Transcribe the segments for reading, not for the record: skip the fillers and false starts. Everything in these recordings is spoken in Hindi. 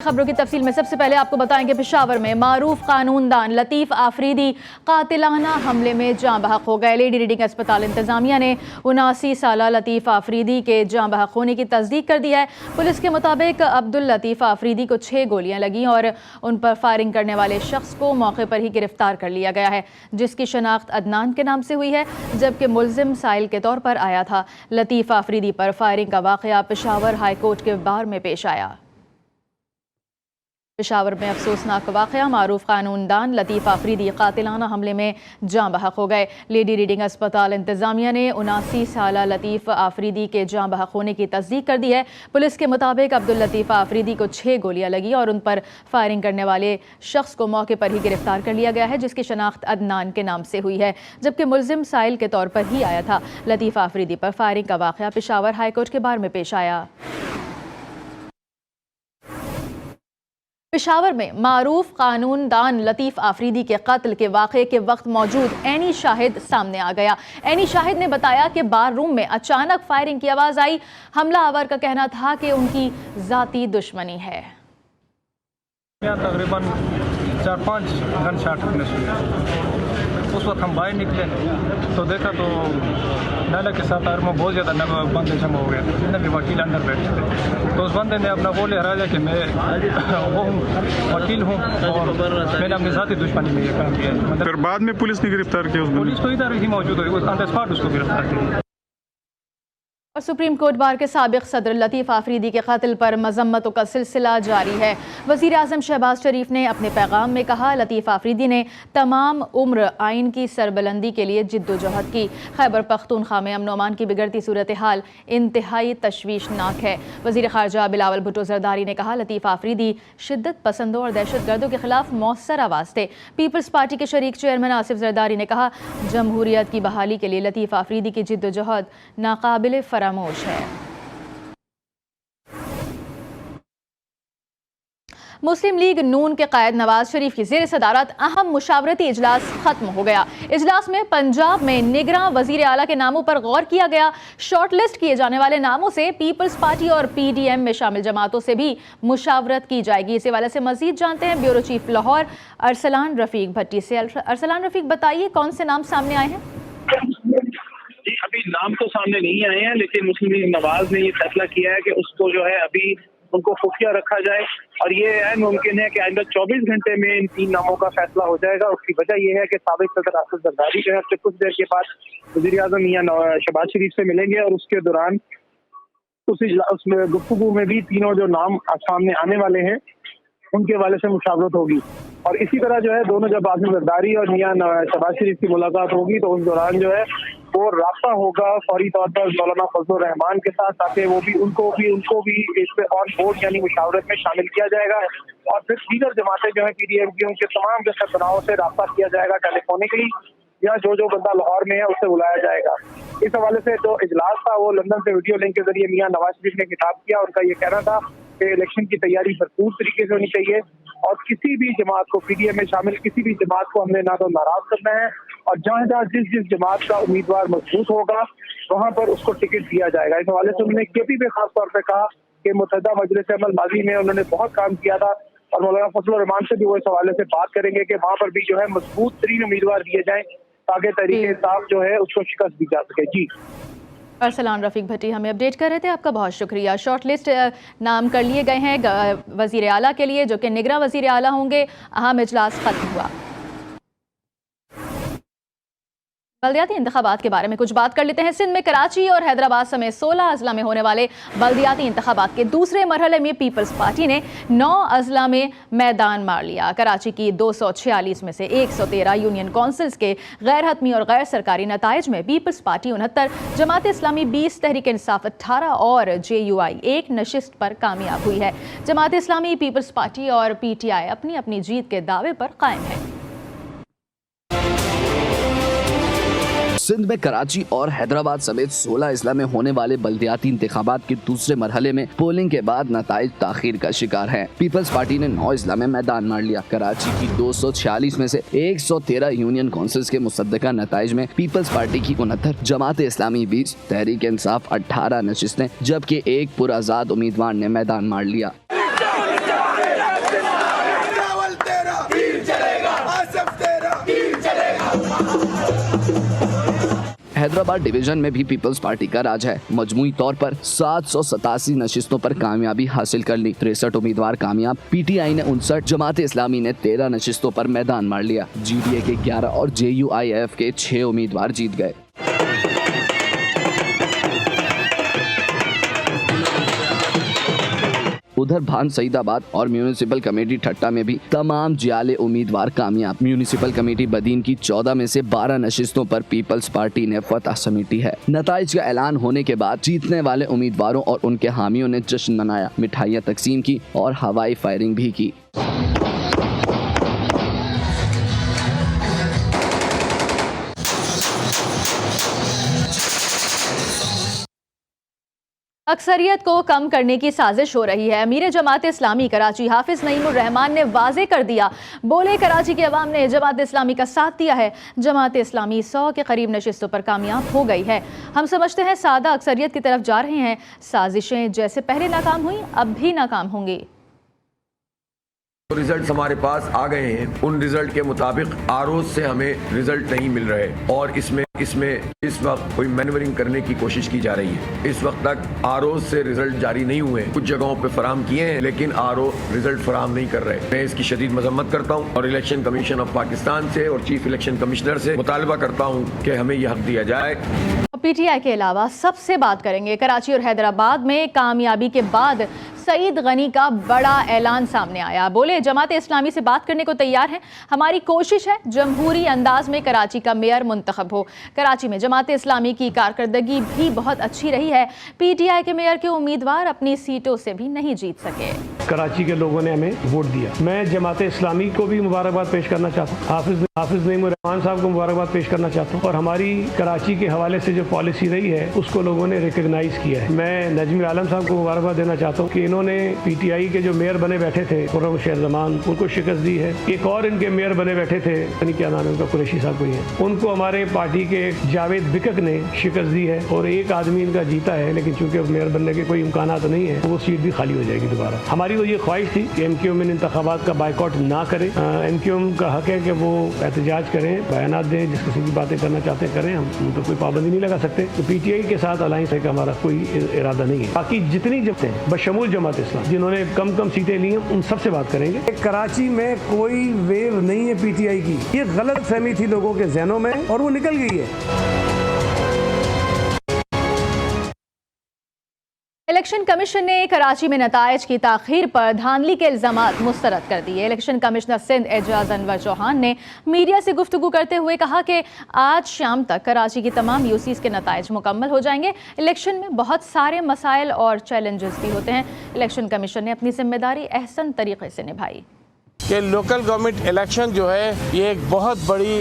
खबरों की तफसील में सबसे पहले आपको बताएंगे पेशावर में मारूफ कानूनदान लतीफ़ आफरीदी कातिलाना हमले में जाँ बहक हो गए। लेडी रीडिंग अस्पताल इंतजामिया ने 79 साल लतीफ़ आफरीदी के जाँ बहक होने की तस्दीक कर दी है। पुलिस के मुताबिक अब्दुल लतीफ़ आफरीदी को 6 गोलियां लगीं और उन पर फायरिंग करने वाले शख्स को मौके पर ही गिरफ्तार कर लिया गया है, जिसकी शनाख्त अदनान के नाम से हुई है, जबकि मुलजिम साइल के तौर पर आया था। लतीफ़ आफरीदी पर फायरिंग का वाक़या पेशावर हाई कोर्ट के बार में पेश आया। पेशावर में अफसोसनाक वाक़या मारूफ कानूनदान लतीफ़ आफरीदी कातिलाना हमले में जाँ बहक हो गए। लेडी रीडिंग अस्पताल इंतजामिया ने 79 साल लतीफ़ आफरीदी के जाँ बहक होने की तस्दीक कर दी है। पुलिस के मुताबिक अब्दुल लतीफ़ आफरीदी को 6 गोलियां लगी और उन पर फायरिंग करने वाले शख्स को मौके पर ही गिरफ्तार कर लिया गया है, जिसकी शनाख्त अदनान के नाम से हुई है, जबकि मुलजिम साइल के तौर पर ही आया था। लतीफ़ आफरीदी पर फायरिंग का वाक़या पेशावर हाईकोर्ट के बार में पेश आया। पेशावर में मारूफ कानूनदान लतीफ़ आफरीदी के कत्ल के वाक़े के वक्त मौजूद एनी शाहिद सामने आ गया। एनी शाहिद ने बताया कि बार रूम में अचानक फायरिंग की आवाज़ आई। हमलावर का कहना था कि उनकी ज़ाती दुश्मनी है। तकरीबन 4-5 गन शॉट सुने। उस वक्त हम बाहर निकले तो देखा तो नाला के साथ आर्मों बहुत ज़्यादा बंदे जमा हो गए, जितने भी वकील अंदर बैठे थे। तो उस बंदे ने अपना बोले हरा कि मैं वो वकील हूँ और मैंने अपनी ज़ाती दुश्मनी में ये काम किया है। फिर बाद में पुलिस ने गिरफ्तार किया? पुलिस तो इधर ही मौजूद हुई, ऑन द स्पॉट उसको गिरफ्तार किया। और सुप्रीम कोर्ट बार के साबिक सदर लतीफ़ आफरीदी के कत्ल पर मजम्मतों का सिलसिला जारी है। वज़ीर आज़म शहबाज शरीफ ने अपने पैगाम में कहा, लतीफ़ आफरीदी ने तमाम उम्र आइन की सरबलंदी के लिए जिद्दोजहद की। खैबर पख्तूनख्वा में अमन अमान की बिगड़ती सूरत हाल इंतहाई तशवीशनाक है। वज़ीर ख़ारजा बिलावल भुट्टो ज़रदारी ने कहा, लतीफ़ आफरीदी शिद्दत पसंदों और दहशत गर्दों के खिलाफ मौसर आवाज़ थे। पीपल्स पार्टी के शरीक चेयरमैन आसिफ ज़रदारी ने कहा, जमहूरियत की बहाली के लिए लतीफ़ आफरीदी की जिद्दोजहद नाकाबिल फरामोश है। मुस्लिम लीग नून के कायद नवाज शरीफ की ज़ेर सदारत अहम मुशावरती इजलास खत्म हो गया। इजलास में पंजाब में निगरां वजीर आला के नामों पर गौर किया गया। शॉर्ट लिस्ट किए जाने वाले नामों से पीपल्स पार्टी और PDM में शामिल जमातों से भी मुशावरत की जाएगी। इस हवाले से मजीद जानते हैं ब्यूरो चीफ लाहौर अरसलान रफीक भट्टी से। अरसलान रफीक, बताइए कौन से नाम सामने आए हैं? अभी नाम तो सामने नहीं आए हैं, लेकिन मुस्लिम लीग नवाज ने ये फैसला किया है कि उसको जो है अभी उनको खुफिया रखा जाए और ये मुमकिन है कि आइंदा 24 घंटे में इन 3 नामों का फैसला हो जाएगा। उसकी वजह यह है कि साबिक सदर आसिफ जरदारी जो है कुछ देर के बाद वज़ीर आज़म मियां शहबाज शरीफ से मिलेंगे और उसके दौरान उसमें गुफ्तगू में भी तीनों जो नाम सामने आने वाले हैं उनके हवाले से मुशावरत होगी। और इसी तरह जो है दोनों जब आसिफ जरदारी और मियां शहबाज शरीफ की मुलाकात होगी तो उस दौरान जो है वो रास्ता होगा फौरी तौर पर मौलाना फजलुर रहमान के साथ, ताकि उनको भी इस पे ऑन बोर्ड यानी मुशावरत में शामिल किया जाएगा। और फिर दीगर जमातें जो है PDM की उनके तमाम जो सरबराहों से रास्ता किया जाएगा टेलीफोनिकली, या जो बंदा लाहौर में है उससे बुलाया जाएगा। इस हवाले से जो इजलास था वो लंदन से वीडियो लिंक के जरिए मियां नवाज शरीफ ने खिताब किया। उनका ये कहना था कि इलेक्शन की तैयारी भरपूर तरीके से होनी चाहिए और किसी भी जमात को PDM में शामिल किसी भी जमात को हमने ना तो नाराज करना है, और जहाँ जिस जमात का उम्मीदवार मजबूत होगा वहाँ पर उसको टिकट दिया जाएगा। इस हवाले से उन्होंने KP पे खास तौर पर कहा कि मुत्तहिदा मजलिस अमल माजी में उन्होंने बहुत काम किया था और मौलाना फजलुर रहमान से भी वो इस हवाले से बात करेंगे कि वहाँ पर भी जो है मजबूत तरीन उम्मीदवार दिए जाए ताकि तरीके इंसाफ जो है उसको शिकस्त दी जा सके। जी अरसलान रफीक भट्टी हमें अपडेट कर रहे थे, आपका बहुत शुक्रिया। शॉर्ट लिस्ट नाम कर लिए गए हैं वजीर आला के लिए, जो कि निगरां वजीर आला होंगे। अहम इजलास खत्म हुआ। बल्दियाती इंतखाबात के बारे में कुछ बात कर लेते हैं। सिंध में कराची और हैदराबाद समेत 16 अजला में होने वाले बल्दियाती इंतखाबात के दूसरे मरहले में पीपल्स पार्टी ने 9 अजला में मैदान मार लिया। कराची की 246 में से 113 यूनियन काउंसिल्स के गैर हतमी और गैर सरकारी नताइज में पीपल्स पार्टी 69, जमात इस्लामी 20, तहरीक इंसाफ 18 और JUI 1 नशिस्त पर कामयाब हुई है। जमात इस्लामी, पीपल्स पार्टी और PTI अपनी अपनी जीत के दावे पर कायम है। सिंध में कराची और हैदराबाद समेत 16 अजला में होने वाले बल्दियाती इंतखाबात के दूसरे मरहले में पोलिंग के बाद नताइज ताखीर का शिकार है। पीपल्स पार्टी ने 9 अजला में मैदान मार लिया। कराची की 246 में से 113 यूनियन काउंसिल्स के मुसद्दका नताइज में पीपल्स पार्टी की 69, जमात इस्लामी 20, तहरीक इंसाफ 18 नशिस्तें, जबकि एक पुरआजाद उम्मीदवार ने मैदान मार लिया। हैदराबाद डिवीजन में भी पीपल्स पार्टी का राज है। मजमूई तौर पर 787 नशिस्तों पर कामयाबी हासिल कर ली। 63 उम्मीदवार कामयाब। पीटीआई ने 59, जमात इस्लामी ने 13 नशिस्तों पर मैदान मार लिया। जीडीए के 11 और JUIF के 6 उम्मीदवार जीत गए। उधर भान सईदाबाद और म्यूनिसिपल कमेटी ठट्टा में भी तमाम जियाले उम्मीदवार कामयाब। म्यूनिसिपल कमेटी बदीन की 14 में से 12 नशिस्तों पर पीपल्स पार्टी ने फतह समेटी है। नताइज का ऐलान होने के बाद जीतने वाले उम्मीदवारों और उनके हामियों ने जश्न मनाया, मिठाइयाँ तकसीम की और हवाई फायरिंग भी की। अक्सरियत को कम करने की साजिश हो रही है। अमीर जमात इस्लामी कराची हाफिज नईमुर रहमान ने वाजे कर दिया, बोले कराची की अवाम ने जमात इस्लामी का साथ दिया है। जमात इस्लामी 100 के करीब नशिस्तों पर कामयाब हो गई है। हम समझते हैं सादा अक्सरियत की तरफ जा रहे हैं। साजिशें जैसे पहले नाकाम हुई अब भी नाकाम होंगी। रिजल्ट हमारे पास आ गए हैं, उन रिजल्ट के मुताबिक आरओ से हमें रिजल्ट नहीं मिल रहे और इसमें इस वक्त कोई मैन्यूवरिंग करने की कोशिश की जा रही है। इस वक्त तक आरओ से रिजल्ट जारी नहीं हुए। कुछ जगहों पे फराम किए हैं लेकिन आरओ रिजल्ट फराम नहीं कर रहे। मैं इसकी शदीद मजम्मत करता हूँ और इलेक्शन कमीशन ऑफ पाकिस्तान से और चीफ इलेक्शन कमिश्नर से मुतालबा करता हूँ कि हमें यह हक दिया जाए। पीटीआई के अलावा सबसे बात करेंगे। कराची और हैदराबाद में कामयाबी के बाद सईद गनी का बड़ा ऐलान सामने आया। बोले जमात इस्लामी से बात करने को तैयार हैं। हमारी कोशिश है जमहूरी अंदाज में कराची का मेयर मुंतखब हो। कराची में जमात इस्लामी की कारकर्दगी भी बहुत अच्छी रही है। पीटीआई के मेयर के उम्मीदवार अपनी सीटों से भी नहीं जीत सके। कराची के लोगों ने हमें वोट दिया। मैं जमात इस्लामी को भी मुबारकबाद पेश करना चाहता हूँ। हाफिज नईमुर रहमान साहब को मुबारकबाद पेश करना चाहता हूँ और हमारी कराची के हवाले से जो पॉलिसी रही है उसको लोगों ने रिकग्नाइज किया है। मैं नजमी आलम साहब को मुबारकबाद देना चाहता हूँ कि इन्होंने पीटीआई के जो मेयर बने बैठे थे खुर्रम शेर जमान, उनको शिकस्त दी है। एक और इनके मेयर बने बैठे थे, क्या नाम है उनका, कुरैशी साहब कोई है, उनको हमारे पार्टी के जावेद बिकक ने शिकस्त दी है और एक आदमी इनका जीता है, लेकिन चूंकि मेयर बनने के कोई इम्कान तो नहीं है तो वो सीट भी खाली हो जाएगी दोबारा। हमारी तो ये ख्वाहिश थी कि एमक्यूएम इन इंतखाबात का बाइकआउट ना करे। एमक्यूएम का हक है कि वो एहतजाज करें, बयानात दें, जिस किस्म की बातें करना चाहते हैं करें, हम तो कोई पाबंदी नहीं लगा सकते। तो पीटीआई के साथ अलायंस है का हमारा कोई इरादा नहीं है। बाकी जितनी जमातें हैं बशमूल जमात इस्लाम जिन्होंने कम सीटें ली हैं उन सबसे बात करेंगे। कराची में कोई वेव नहीं है पीटीआई की, ये गलत फहमी थी लोगों के जहनों में और वो निकल गई है। इलेक्शन कमीशन ने कराची में नताइज की ताखीर पर धांधली के इल्जामात मुस्तरद कर दिए। इलेक्शन कमिश्नर सिंध एजाज अनवर चौहान ने मीडिया से गुफ्तगू करते हुए कहा कि आज शाम तक कराची की तमाम यूसीज के नताइज मुकम्मल हो जाएंगे। इलेक्शन में बहुत सारे मसाइल और चैलेंजेस भी होते हैं। इलेक्शन कमीशन ने अपनी जिम्मेदारी अहसन तरीके से निभाई। कि लोकल गवर्नमेंट इलेक्शन जो है ये एक बहुत बड़ी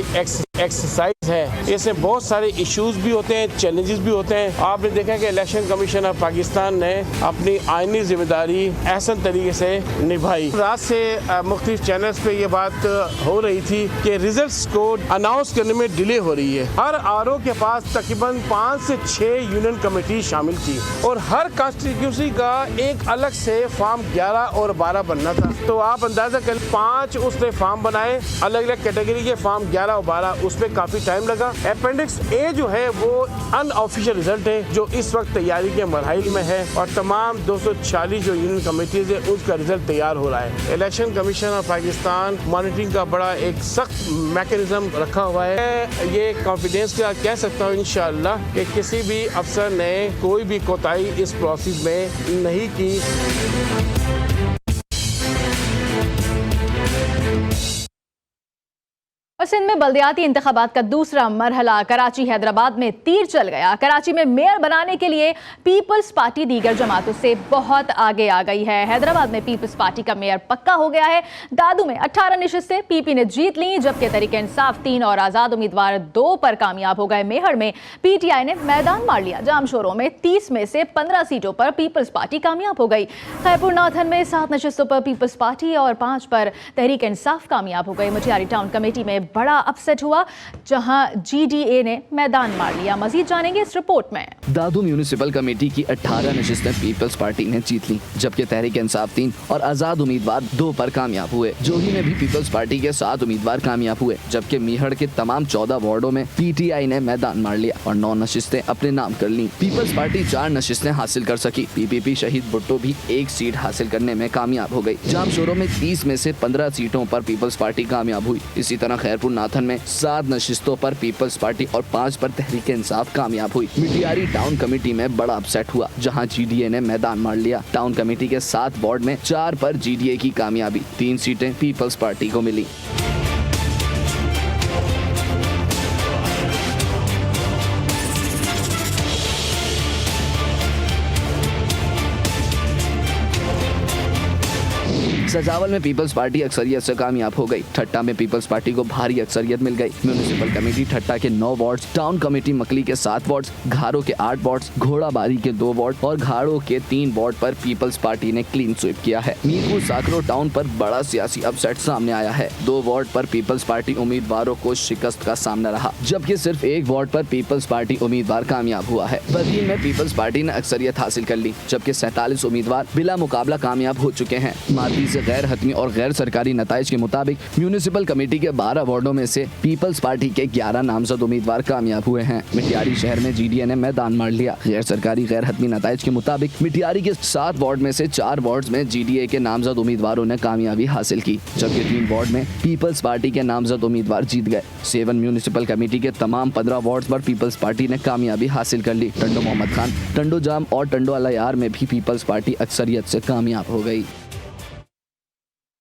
एक्सरसाइज है। इसमें बहुत सारे इश्यूज भी होते हैं, चैलेंजेस भी होते हैं। आपने देखा कि इलेक्शन कमीशन ऑफ पाकिस्तान ने अपनी आईनी जिम्मेदारी अहसन तरीके से निभाई। रात से मुख्तलिफ चैनल्स पे ये बात हो रही थी कि रिजल्ट्स को अनाउंस करने में डिले हो रही है। हर आरओ के पास तकरीबन 5 से 6 यूनियन कमेटी शामिल थी और हर कॉन्स्टिट्यूंसी का एक अलग से फॉर्म 11 और 12 बनना था। तो आप अंदाजा कर 5 उसने फॉर्म बनाए, अलग अलग कैटेगरी के फॉर्म 11 और 12, उसमें काफी टाइम लगा। अपेंडिक्स ए जो है वो अनऑफिशियल रिजल्ट है जो इस वक्त तैयारी के मरहल में है और तमाम 240 जो यूनियन कमेटीज है उसका रिजल्ट तैयार हो रहा है। Election commission of Pakistan monitoring का बड़ा एक सख्त मैकेनिज्म रखा हुआ है। ये कॉन्फिडेंस का कह सकता हूँ इंशाअल्लाह कि किसी भी अफसर ने कोई भी कोताही इस प्रोसेस में नहीं की। और सिंध में बल्दियाती इंतखाबात का दूसरा मरहला कराची हैदराबाद में तीर चल गया। कराची में मेयर बनाने के लिए पीपल्स पार्टी दीगर जमातों से बहुत आगे आ गई है। हैदराबाद में पीपल्स पार्टी का मेयर पक्का हो गया है। दादू में 18 नशिस्तें पीपी ने जीत ली, जबकि तहरीक इंसाफ 3 और आज़ाद उम्मीदवार 2 पर कामयाब हो गए। मेहर में पीटीआई ने मैदान मार लिया। जामशोरों में 30 में से 15 सीटों पर पीपल्स पार्टी कामयाब हो गई। खैपुर नाथन में 7 नशिस्तों पर पीपल्स पार्टी और 5 पर तहरीक इंसाफ कामयाब हो गई। मटियारी टाउन कमेटी में बड़ा अपसेट हुआ, जहां GDA ने मैदान मार लिया। मजीद जानेंगे इस रिपोर्ट में। दादू म्यूनिसिपल कमेटी की 18 नशिस्तें पीपल्स पार्टी ने जीत ली, जबकि तहरीक इंसाफ 3 और आजाद उम्मीदवार 2 पर कामयाब हुए। जोही में भी पीपल्स पार्टी के 7 उम्मीदवार कामयाब हुए, जबकि मीहड़ के तमाम 14 वार्डों में PTI ने मैदान मार लिया और 9 नशिस्तें अपने नाम कर ली। पीपल्स पार्टी 4 नशिस्तें हासिल कर सकी। PPP शहीद भुट्टो भी 1 सीट हासिल करने में कामयाब हो गई। जामशोरों में 30 में से 15 सीटों पर पीपल्स पार्टी कामयाब हुई। इसी तरह खैरपुर नाथन में 7 नशिस्तों पर पीपल्स पार्टी और 5 पर तहरीक इंसाफ कामयाब हुई। मिटियारी टाउन कमेटी में बड़ा अपसेट हुआ, जहां GDA ने मैदान मार लिया। टाउन कमेटी के 7 वार्ड में 4 पर GDA की कामयाबी, 3 सीटें पीपल्स पार्टी को मिली। सजावल में पीपल्स पार्टी अक्सरियत से कामयाब हो गई। ठट्टा में पीपल्स पार्टी को भारी अक्सरियत मिल गई। म्यूनिसिपल कमेटी ठट्टा के 9 वार्ड्स, टाउन कमेटी मकली के 7 वार्ड्स, घारो के 8 वार्ड्स, घोड़ाबारी के 2 वार्ड और घाड़ो के 3 वार्ड पर पीपल्स पार्टी ने क्लीन स्वीप किया है। मीरपुर साकरो टाउन पर बड़ा सियासी अपसेट सामने आया है। 2 वार्ड पर पीपल्स पार्टी उम्मीदवारों को शिकस्त का सामना रहा, जबकि सिर्फ 1 वार्ड पर पीपल्स पार्टी उम्मीदवार कामयाब हुआ है। बदीन में पीपल्स पार्टी ने अक्सरियत हासिल कर ली, जबकि 47 उम्मीदवार बिला मुकाबला कामयाब हो चुके हैं। मादी से गैर हतमी और गैर सरकारी नताइज के मुताबिक म्यूनिसिपल कमेटी के 12 वार्डों में से पीपल्स पार्टी के 11 नामजद उम्मीदवार कामयाब हुए हैं। मिटियारी शहर में GDA ने मैदान मार लिया। गैर सरकारी गैर हतमी नताइज के मुताबिक मिटियारी के 7 वार्ड में से 4 वार्ड में GDA के नामजद उम्मीदवारों ने कामयाबी हासिल की, जबकि 3 वार्ड में पीपल्स पार्टी के नामजद उम्मीदवार जीत गए। 7 म्यूनिसिपल कमेटी के तमाम 15 वार्ड पर पीपल्स पार्टी ने कामयाबी हासिल कर ली। टंडो मोहम्मद खान, टंडो जाम और टंडो अलायार में भी पीपल्स पार्टी अक्सरियत से कामयाब हो गई।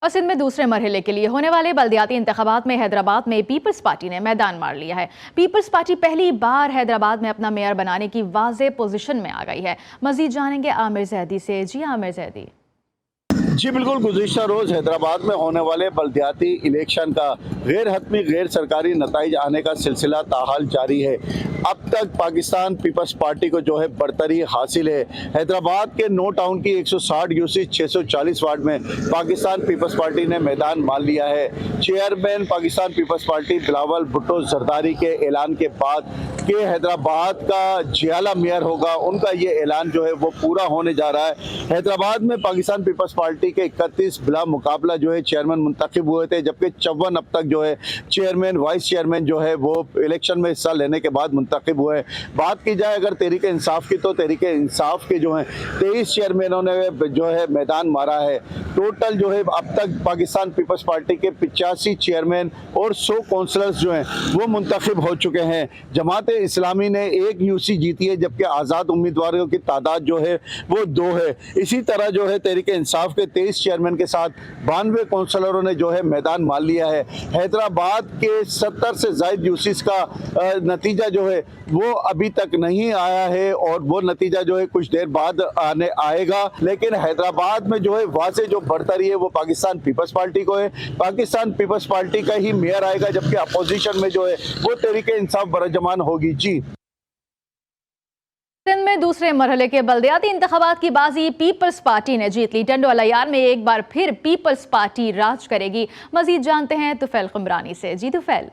और सिंध में दूसरे मरहले के लिए होने वाले बल्दियाती इंतखाबात में हैदराबाद में पीपल्स पार्टी ने मैदान मार लिया है। पीपल्स पार्टी पहली बार हैदराबाद में अपना मेयर बनाने की वाज़ेह पोजीशन में आ गई है। मजीद जानेंगे आमिर जैदी से। जी आमिर जैदी। जी बिल्कुल, गुज़िश्ता रोज़ हैदराबाद में होने वाले बल्दियाती इलेक्शन का गैर हतमी गैर सरकारी नताइज आने का सिलसिला ताहाल जारी है। अब तक पाकिस्तान पीपल्स पार्टी को जो है बरतरी हासिल है। हैदराबाद के 9 टाउन की 160 यूसी 640 वार्ड में पाकिस्तान पीपल्स पार्टी ने मैदान मार लिया है। Chairman Pakistan peoples party Bilawal Bhutto Zardari के ऐलान के बाद कि हैदराबाद का जियाला मेयर होगा, उनका ये ऐलान जो है वो पूरा होने जा रहा है। हैदराबाद में पाकिस्तान पीपल्स पार्टी के 31 बिला मुकाबला जो है चेयरमैन मुंतखब हुए थे, जबकि 54 अब तक जो है चेयरमैन वाइस चेयरमैन जो है वो इलेक्शन में हिस्सा लेने के बाद मुंतखब हुए। बात की जाए अगर तहरीक इंसाफ की, तो तहरीक इंसाफ के जो है 23 चेयरमैनों ने जो है मैदान मारा है। टोटल जो है अब तक पाकिस्तान पीपल्स पार्टी के 85 चेयरमैन और 100 काउंसलर्स जो हैं वो मुंतखब हो चुके हैं। जमात इस्लामी ने 1 यूसी जीती है, जबकि आज़ाद उम्मीदवारों की तादाद जो है वो 2 है। इसी तरह जो है तहरीक इंसाफ के 23 चेयरमैन के साथ 92 काउंसलरों ने जो है मैदान मार लिया है। हैदराबाद के 70 से ज़ायद यूसीस का नतीजा जो है वो अभी तक नहीं आया है और वो नतीजा जो है कुछ देर बाद आएगा। लेकिन हैदराबाद में जो है वाज़े जो बढ़तरी है वो पाकिस्तान पीपल्स पार्टी को है। पाकिस्तान पीपल्स पार्टी का ही मेयर आएगा, जबकि अपोजिशन में जो है वो तहरीक इंसाफ बरजमान होगी। जी, सिंध में दूसरे मरहले के बल्दियाती इंतखाबात की बाजी पीपल्स पार्टी ने जीत ली। टंडो अलायार में एक बार फिर पीपल्स पार्टी राज करेगी। मजीद जानते हैं तुफैल कुमरानी से। जी तुफैल।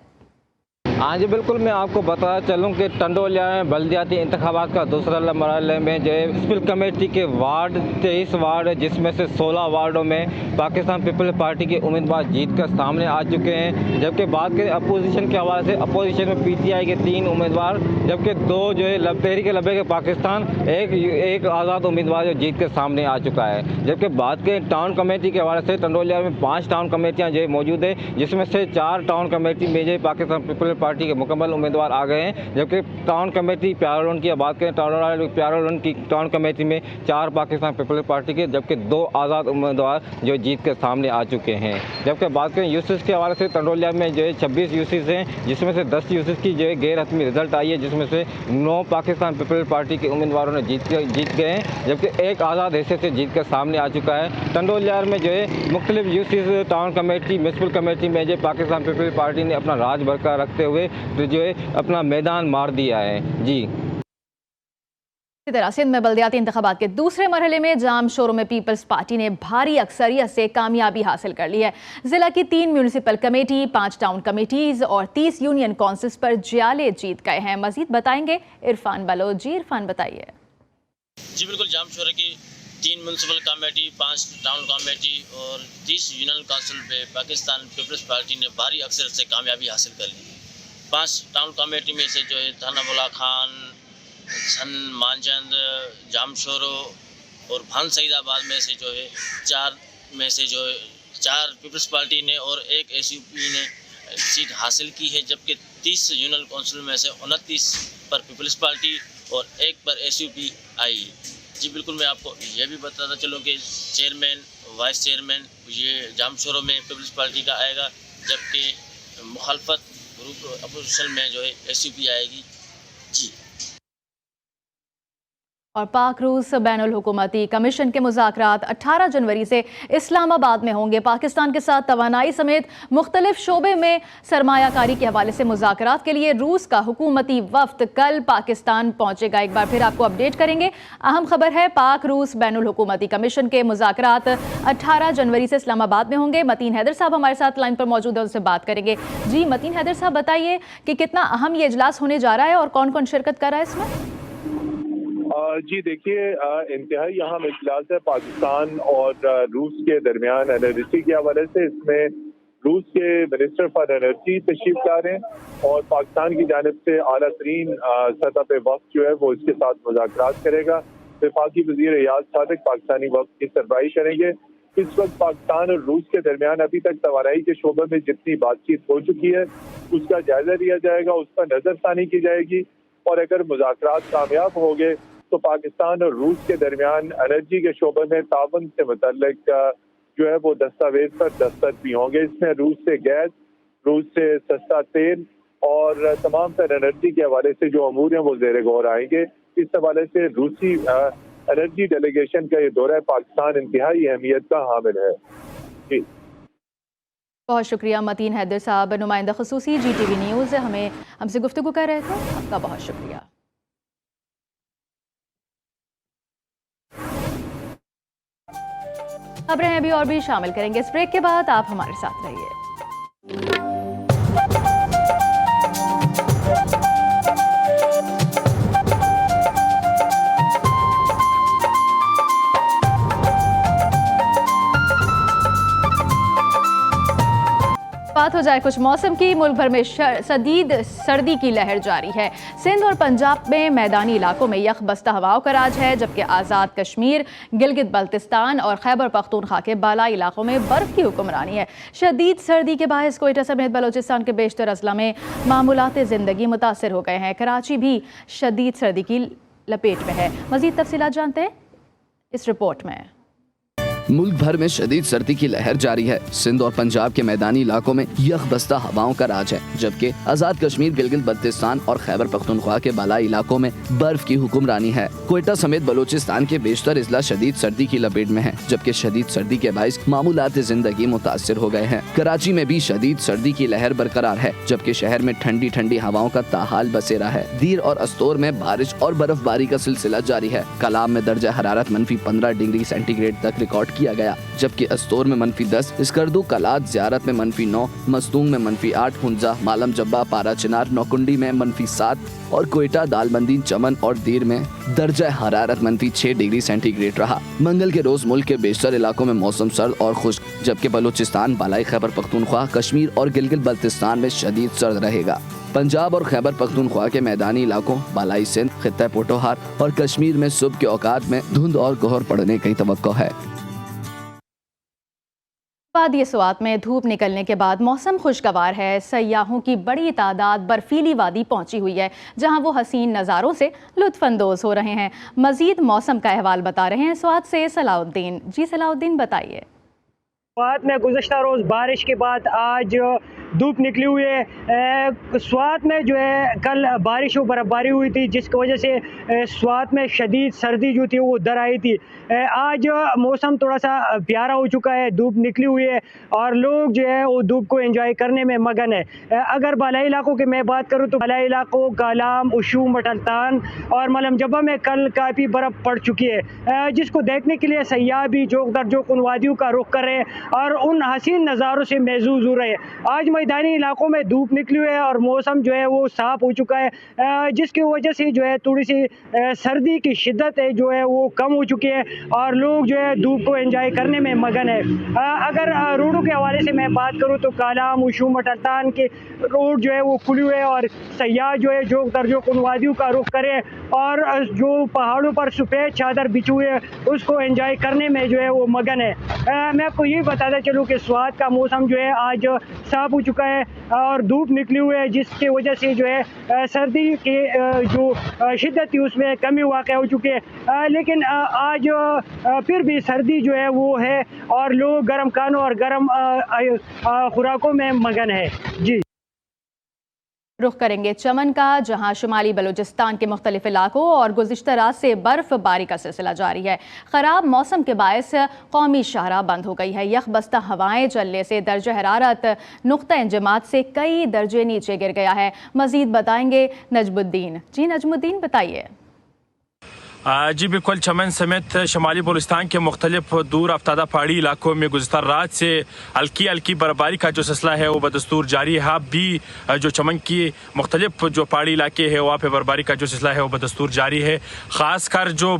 हाँ जी बिल्कुल, मैं आपको बताना चलूँ कि टंडो अलायार में बल्दियाती इंतखाबात का दूसरा मरहले में जो है म्यूनिसिपल कमेटी के वार्ड 23 वार्ड है, जिसमें से 16 वार्डों में पाकिस्तान पीपल्स पार्टी के उम्मीदवार जीत कर सामने आ चुके हैं। जबकि बात करें अपोजिशन के हवाले से, अपोजिशन में PTI के 3 उम्मीदवार, जबकि 2 जो है तहरीक लबे के पाकिस्तान, एक आज़ाद उम्मीदवार जो जीत कर सामने आ चुका है। जबकि बात करें टाउन कमेटी के हवाले से, टंडो अलायार में 5 टाउन कमेटियाँ जो मौजूद है, जिसमें से 4 टाउन कमेटी में जो पाकिस्तान पीपल्स पार्टी के मुकम्मल उम्मीदवार आ गए हैं। जबकि टाउन कमेटी प्यारोलन की बात करें, प्यारोलन की टाउन कमेटी में 4 पाकिस्तान पीपल्स पार्टी के, जबकि 2 आज़ाद उम्मीदवार जो जीत के सामने आ चुके हैं। जबकि बात करें यूसीस के हवाले से, टंडो अलायार में जो है 26 यूसीस हैं, जिसमें से 10 यूसीस की जो है गैर हतमी रिजल्ट आई है, जिसमें से 9 पाकिस्तान पीपल्स पार्टी के उम्मीदवारों ने जीत गए हैं, जबकि 1 आज़ाद हैसियत से जीत कर सामने आ चुका है। टंडो अलायार में जो है मुख्तलिफ यूसीस टाउन कमेटी म्यूनिसिपल कमेटी में जो पाकिस्तान पीपल्स पार्टी ने अपना राज बरकरार रखते हुए जो है अपना मैदान मार दिया है। जी। इसी तरह सिंध में बल्दियाती इंतखाबात के दूसरे मरहले में जाम शोरों में पीपल्स पार्टी ने भारी अक्सरियत से कामयाबी हासिल कर ली है। जिला की 3 म्यूनिसिपल कमेटी, 5 टाउन कमेटीज और 30 यूनियन काउंसिल्स पर जियाले जीत गए हैं। मजीद बताएंगे इरफान बलोच। जी इरफान बताइए। जी बिल्कुल, जाम शोरे की 3 म्यूनिसिपल कमेटी, 5 टाउन कमेटी और 30 यूनियन काउंसिल पे पाकिस्तान पीपल्स पार्टी ने भारी अक्सरियत से कामयाबी हासिल कर ली। 5 टाउन कमेटी में से जो है थानाबुला खान, सन मानचंद, जामशोरो और भान सईदाबाद में से जो है 4 में से जो है 4 पीपल्स पार्टी ने और 1 एसयूपी ने सीट हासिल की है, जबकि 30 यूनियन काउंसिल में से 29 पर पीपल्स पार्टी और 1 पर एसयूपी आई। जी बिल्कुल, मैं आपको ये भी बताता चलूँ कि चेयरमैन, वाइस चेयरमैन ये जामशोरो में पीपल्स पार्टी का आएगा, जबकि मुखालफत ग्रुप अपोजिशन में जो है एसयूपी आएगी। जी। और पाक रूस बैनुल हुकूमती कमीशन के मुज़ाकरात 18 जनवरी से इस्लामाबाद में होंगे। पाकिस्तान के साथ तवानाई समेत मुख्तलिफ शोबे में सरमायाकारी के हवाले से मुज़ाकरात के लिए रूस का हुकूमती वफ्द कल पाकिस्तान पहुंचेगा। एक बार फिर आपको अपडेट करेंगे। अहम खबर है, पाक रूस बैनुल हुकूमती कमीशन के मुज़ाकरात 18 जनवरी से इस्लामाबाद में होंगे। मतीन हैदर साहब हमारे साथ लाइन पर मौजूद है, उनसे बात करेंगे। जी मतीन हैदर साहब, बताइए कि कितना अहम ये इजलास होने जा रहा है और कौन कौन शिरकत कर रहा है इसमें? जी देखिए, इंतहाई अहम इजलास है पाकिस्तान और रूस के दरमियान एनर्जी के हवाले से। इसमें रूस के मिनिस्टर फॉर एनर्जी तशरीफ ला रहे हैं और पाकिस्तान की जानिब से आला तरीन सतह पे वक्त जो है वो इसके साथ मुज़ाकरात करेगा। वफाकी वज़ीर एयाज सादिक पाकिस्तानी वक्त की सरबराही करेंगे। इस वक्त पाकिस्तान और रूस के दरमियान अभी तक तवानाई के शोबे में जितनी बातचीत हो चुकी है उसका जायजा लिया जाएगा, उस पर नजरसानी की जाएगी और अगर मुज़ाकरात कामयाब हो गए तो पाकिस्तान और रूस के दरमियान एनर्जी के शोबे में ताउन से मुतल्लिक जो है वो दस्तावेज पर दस्तखत भी होंगे। इसमें रूस से गैस, रूस से सस्ता तेल और तमाम तर एनर्जी के हवाले से जो अमूर हैं वो ज़ेर गौर आएंगे। इस हवाले से रूसी एनर्जी डेलीगेशन का ये दौरा पाकिस्तान इंतहाई अहमियत का हामिल है। जी बहुत शुक्रिया मतीन हैदर साहब, नुमाइंदा ख़ुसूसी GTV न्यूज़ हमसे गुफ्तगू कर रहे थे। आपका बहुत शुक्रिया। खबरें अभी और भी शामिल करेंगे इस ब्रेक के बाद, आप हमारे साथ रहिए। बात हो जाए कुछ मौसम की। मुल्क भर में शदीद सर्दी की लहर जारी है। सिंध और पंजाब में मैदानी इलाकों में यख बस्ता हवाओं का राज है, जबकि आज़ाद कश्मीर, गिलगित बल्तिस्तान और खैबर पख्तूनख्वा के बालाई इलाकों में बर्फ की हुक्मरानी है। शदीद सर्दी के बायस कोयटा समेत बलोचिस्तान के बेशतर अजला में मामूलात ज़िंदगी मुतासर हो गए हैं। कराची भी शदीद सर्दी की लपेट में है। मज़ीद तफसीलात जानते हैं इस रिपोर्ट में। मुल्क भर में शदीद सर्दी की लहर जारी है। सिंध और पंजाब के मैदानी इलाकों में यख बस्ता हवाओं का राज है, जबकि आज़ाद कश्मीर, गिलगित बल्तिस्तान और खैबर पख्तूनख्वा के बालाई इलाकों में बर्फ की हुक्मरानी है। कोयटा समेत बलोचिस्तान के बेशतर अजला शदीद सर्दी की लपेट में है, जबकि शदीद सर्दी के बायस मामूलात जिंदगी मुतासर हो गए हैं। कराची में भी शदीद सर्दी की लहर बरकरार है, जबकि शहर में ठंडी ठंडी हवाओं का ताहाल बसेरा है। दीर और अस्तोर में बारिश और बर्फबारी का सिलसिला जारी है। कलाम में दर्जा हरारत -15 डिग्री सेंटीग्रेड तक रिकॉर्ड किया गया, जबकि अस्तोर में -10, स्कर्दू, कलात, ज़ियारत में -9, मस्तूंग में -8, हुंजा, मालम जब्बा, पारा चिनार, नौकुंडी में -7 और कोयटा, दालबंदी, चमन और दीर में दर्जा हरारत -6 डिग्री सेंटीग्रेड रहा। मंगल के रोज मुल्क के बेशतर इलाकों में मौसम सर्द और खुश्क, जबकि बलूचिस्तान, बालाई खैबर पख्तूनख्वा, कश्मीर और गिलगित बल्तिस्तान में शदीद सर्द रहेगा। पंजाब और खैबर पख्तूनख्वा के मैदानी इलाकों, बालाई सिंध, खित्ता पोटोहार और कश्मीर में सुबह के औकात में धुंध और कोहर पड़ने की तवक्को है। वादी स्वात में धूप निकलने के बाद मौसम खुशगवार है। सयाहों की बड़ी तादाद बर्फीली वादी पहुंची हुई है, जहां वो हसीन नज़ारों से लुत्फानंदोज हो रहे हैं। मजीद मौसम का अहवाल बता रहे हैं स्वात से सलाउद्दीन। जी सलाउद्दीन, बताइए। स्वात में गुज़श्ता रोज़ बारिश के बाद आज धूप निकली हुई है। स्वात में जो है कल बारिश और बर्फबारी हुई थी, जिसकी वजह से स्वात में शदीद सर्दी जो थी वो उधर आई थी। आज मौसम थोड़ा सा प्यारा हो चुका है, धूप निकली हुई है और लोग जो है वो धूप को एंजॉय करने में मगन है। अगर बालाई इलाकों की मैं बात करूँ तो बालाई इलाकों कालाम, उशू, मटलतान और मलम जब्बा में कल काफ़ी बर्फ़ पड़ चुकी है, जिसको देखने के लिए सयाह भी जोक दर जोक उन वादियों का रुख कर रहे हैं और उन हसीन नज़ारों से महजूज हो रहे हैं। आज मैदानी इलाकों में धूप निकली हुई है और मौसम जो है वो साफ़ हो चुका है, जिसकी वजह से जो है थोड़ी सी सर्दी की शिद्दत है जो है वो कम हो चुकी है और लोग जो है धूप को एंजॉय करने में मगन है। अगर रोडों के हवाले से मैं बात करूँ तो कालाम, उशू, मटलतान के रोड जो है वो खुली हुए है और सयाह जो है जोक दर जोक उन वादियों का रुख करे और जो पहाड़ों पर सफ़ेद चादर बिछी हुई है उसको एंजॉय करने में जो है वो मगन है। मैं आपको ये बताता चलूँ कि स्वात का मौसम जो है आज साफ हो चुका है और धूप निकली हुई है, जिसकी वजह से जो है सर्दी के जो शिद्दत थी उसमें कमी वाक़ हो चुकी है। लेकिन आज फिर भी सर्दी जो है वो है और लोग गर्म खानों और गर्म खुराकों में मगन है। जी, रुख करेंगे चमन का, जहां शुमाली बलूचिस्तान के मुख्तलिफ इलाकों और गुज़िश्ता रात से बर्फ़बारी का सिलसिला जारी है। ख़राब मौसम के बायस कौमी शाहराह बंद हो गई है। यखबस्ता हवाएं चलने से दर्जा हरारत नुक्ता इंजमात से कई दर्जे नीचे गिर गया है। मज़ीद बताएंगे नजमुद्दीन। जी नजमुद्दीन, बताइए। जी बिल्कुल, चमन समेत शुमाली बलूचिस्तान के मुख्तलिफ दूर अफ्तादा पहाड़ी इलाकों में गुज़िश्ता रात से हल्की हल्की बर्फबारी का जो सिलसिला है वो बदस्तूर जारी है। अब भी जो चमन की मुख्तलिफ जो पहाड़ी इलाके हैं वहाँ पे बर्फबारी का जो सिलसिला है वो बदस्तूर जारी है। ख़ासकर जो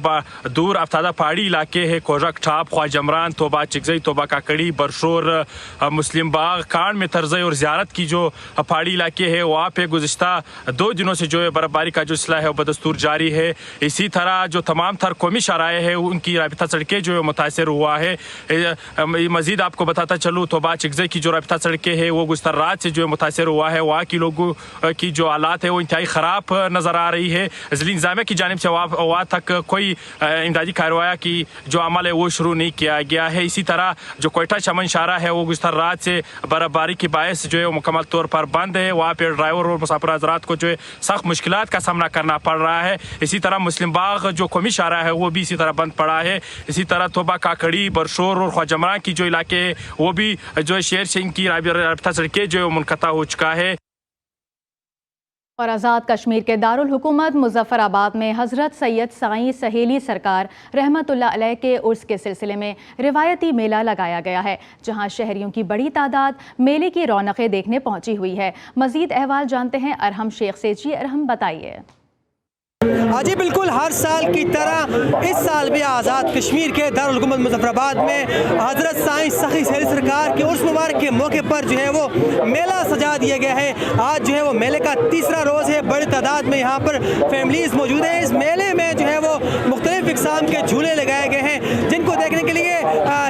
दूर अफ्तादा पहाड़ी इलाके हैं, कोरक ठाप, ख्वाजमरान, तोबा चिकजई, तोबा काकड़ी, बरशोर, मुस्लिम बाग, कांड में तरज़ और ज़ियारत की जो पहाड़ी इलाके हैं वहाँ पे गुज़िश्ता 2 दिनों से जो है बर्फबारी का जो सिलसिला है वो बदस्तूर जारी है। इसी तरह जो तमाम तर कौमी शराए हैं उनकी राबिता सड़कें जो है मुतासर हुआ है। मज़ीद आपको बताता चलूँ तोबा चिकजई की जो राबिता सड़कें हैं वो गुज़िश्ता रात से जो है मुतासर हुआ है। वहाँ की लोगों की जो हालात है वो इंतहाई ख़राब नज़र आ रही है। ज़िला इंतज़ामिया की जानिब से वहाँ तक कोई इमदादी कार्रवाई की जो अमल है वो शुरू नहीं किया गया है। इसी तरह जो कोयटा चमन शाहरा है वो गुज़िश्ता रात से बर्फबारी की बायस जो है वो मुकम्मल तौर पर बंद है। वहाँ पर ड्राइवर और मुसाफिर हज़रात को जो है सख्त मुश्किलात का सामना करना पड़ रहा है। इसी तरह मुस्लिम बाग जो कौमी शाहरा है वो भी इसी तरह बंद पड़ा है। इसी तरह तोबा काकड़ी, बरशोर और ख्वाजमरान की जो इलाके है वो भी जो है शेर सिंह की राबिता सड़कें जो है मुनक़ता हो चुका है। और आज़ाद कश्मीर के दारुल हुकूमत मुज़फ़्फ़राबाद में हज़रत सैयद साईं सहेली सरकार रहमतुल्लाह अलैह के उर्स के सिलसिले में रिवायती मेला लगाया गया है, जहां शहरियों की बड़ी तादाद मेले की रौनकें देखने पहुंची हुई है। मज़ीद अहवाल जानते हैं अरहम शेख से। जी अरहम, बताइए। जी बिल्कुल, हर साल की तरह इस साल भी आज़ाद कश्मीर के दारुल हुकूमत मुज़फ़्फ़राबाद में हज़रत साईं सखी सहेली सरकार के उर्स मुबारक के मौके पर जो है वो मेला सजा दिया गया है। आज जो है वो मेले का तीसरा रोज़ है। बड़ी तादाद में यहाँ पर फैमिलीज़ मौजूद हैं। इस मेले में जो है वो मुख्तलिफ़ इक़साम के झूले लगाए गए हैं, जिनको देखने के लिए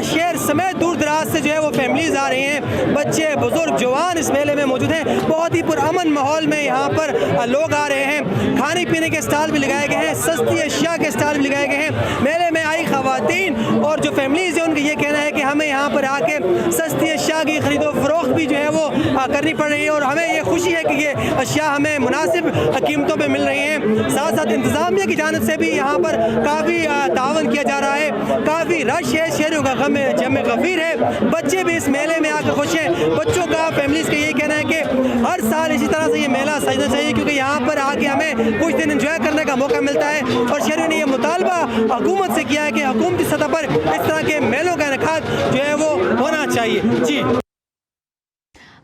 शहर समेत दूर दराज से जो है वो फैमिलीज़ आ रही हैं। बच्चे, बुजुर्ग, जवान इस मेले में मौजूद हैं। बहुत ही पुरअमन माहौल में यहाँ पर लोग आ रहे हैं। खाने पीने के स्टॉल भी लगाए गए हैं, सस्ती अशिया के स्टॉल भी लगाए गए हैं। मेले में आई ख़वातीन और जो फैमिलीज़ हैं उनका ये कहना है कि हमें यहाँ पर आके सस्ती अशिया की खरीदो फरोख्त भी जो है वो करनी पड़ रही है और हमें ये खुशी है कि ये अशिया हमें मुनासिब कीमतों पे मिल रही हैं। साथ साथ इंतज़ामिया की जानिब से भी यहाँ पर काफ़ी तावन किया जा रहा है। काफ़ी रश है, शहरों का गम जम गफ़ीर है। बच्चे भी इस मेले में आकर खुश हैं। बच्चों का, फैमिलीज़ का ये कहना है कि हर साल इसी तरह से ये मेला सजना चाहिए, क्योंकि यहाँ पर आके हमें कुछ दिन इंजॉय करने का मौका मिलता है। और शहरियों ने यह मुतालबा हुकूमत से किया है कि हुकूमती सतह पर इस तरह के मेलों का इनेकाद जो है वो होना चाहिए। जी,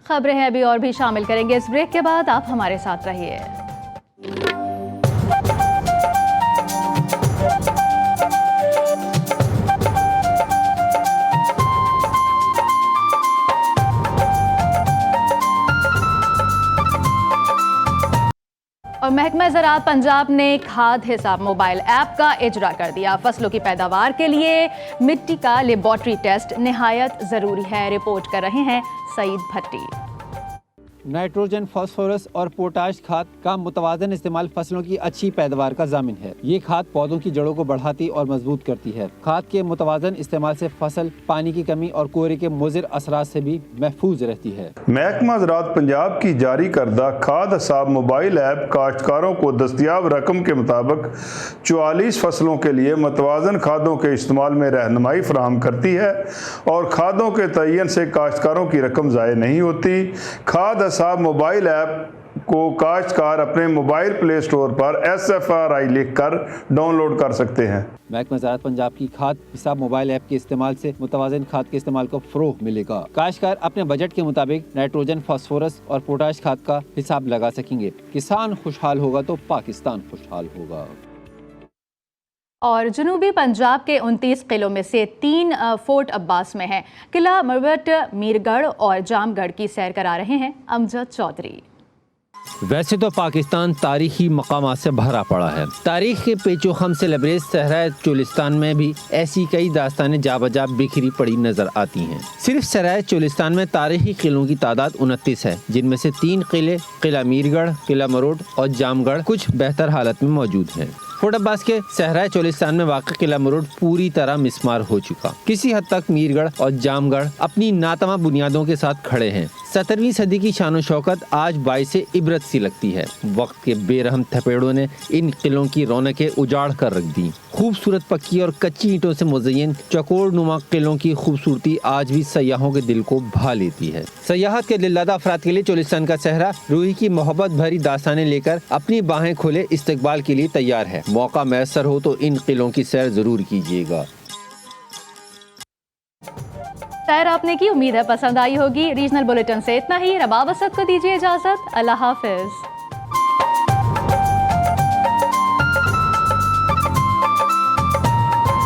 खबरें हैं अभी और भी शामिल करेंगे इस ब्रेक के बाद, आप हमारे साथ रहिए। और महकमा ज़राअत पंजाब ने खाद हिसाब मोबाइल ऐप का इजरा कर दिया। फसलों की पैदावार के लिए मिट्टी का लेबॉर्ट्री टेस्ट निहायत ज़रूरी है। रिपोर्ट कर रहे हैं सईद भट्टी। नाइट्रोजन, फास्फोरस और पोटाश खाद का मुतवाज़न इस्तेमाल फसलों की अच्छी पैदावार का ज़ामिन है। ये खाद पौधों की जड़ों को बढ़ाती और मजबूत करती है। खाद के मुतवाज़न इस्तेमाल से फसल पानी की कमी और कोहरे के मुज़िर असरात से भी महफूज रहती है। महकमा ज़राअत पंजाब की जारी करदा खाद हिसाब मोबाइल ऐप काश्तकारों को दस्तियाब रकम के मुताबिक 44 फसलों के लिए मुतवाज़न खादों के इस्तेमाल में रहनुमाई फराहम करती है और खादों के तयन से काश्तकारों की रकम ज़ाय नहीं होती। खाद हिसाब मोबाइल ऐप को काश्तकार अपने मोबाइल प्ले स्टोर पर SFRI लिखकर डाउनलोड कर सकते हैं। महकमा ज़राअत पंजाब की खाद हिसाब मोबाइल ऐप के इस्तेमाल से मुतवाज़िन खाद के इस्तेमाल को फ़रोग़ मिलेगा। काश्तकार अपने बजट के मुताबिक नाइट्रोजन, फास्फोरस और पोटाश खाद का हिसाब लगा सकेंगे। किसान खुशहाल होगा तो पाकिस्तान खुशहाल होगा। और जनूबी पंजाब के 29 किलों में से 3 फोर्ट अब्बास में हैं। किला मरवट, मीरगढ़ और जामगढ़ की सैर करा रहे हैं अमजद चौधरी। वैसे तो पाकिस्तान तारीखी मकामात से भरा पड़ा है। तारीख के पेचोखम से लबरेज सहरा चोलिस्तान में भी ऐसी कई दास्तानें जाबजा बिखरी पड़ी नजर आती हैं। सिर्फ सहरा चोलिस्तान में तारीखी किलों की तादाद 29 है, जिनमें से 3 किले किला मीरगढ़, किला मरोट और जामगढ़ कुछ बेहतर हालत में मौजूद हैं। फोर्ट अब्बास के सहरा चोलिस्तान में वाक़ किला मरोट पूरी तरह मिस्मार हो चुका। किसी हद तक मीरगढ़ और जामगढ़ अपनी नातमा बुनियादों के साथ खड़े हैं। 17वीं सदी की शान शौकत आज बाइसे इबरत सी लगती है। वक्त के बेरहम थपेड़ों ने इन किलों की रौनकें उजाड़ कर रख दी। खूबसूरत पक्की और कच्ची ईंटों से मुज़य्यन चौकोर नुमा किलों की खूबसूरती आज भी सयाहों के दिल को भा लेती है। सयाहत के दिलदादा अफराद के लिए चोलिस्तान का सहरा रूही की मोहब्बत भरी दास्तानें लेकर अपनी बाहें खोले इस्तकबाल के लिए तैयार है। मौका मैसर हो तो इन किलों की सैर जरूर कीजिएगा। सैर आपने की, उम्मीद है पसंद आई होगी। रीजनल बुलेटिन से इतना ही। रबाब असद को दीजिए इजाजत। अल्लाह हाफिज।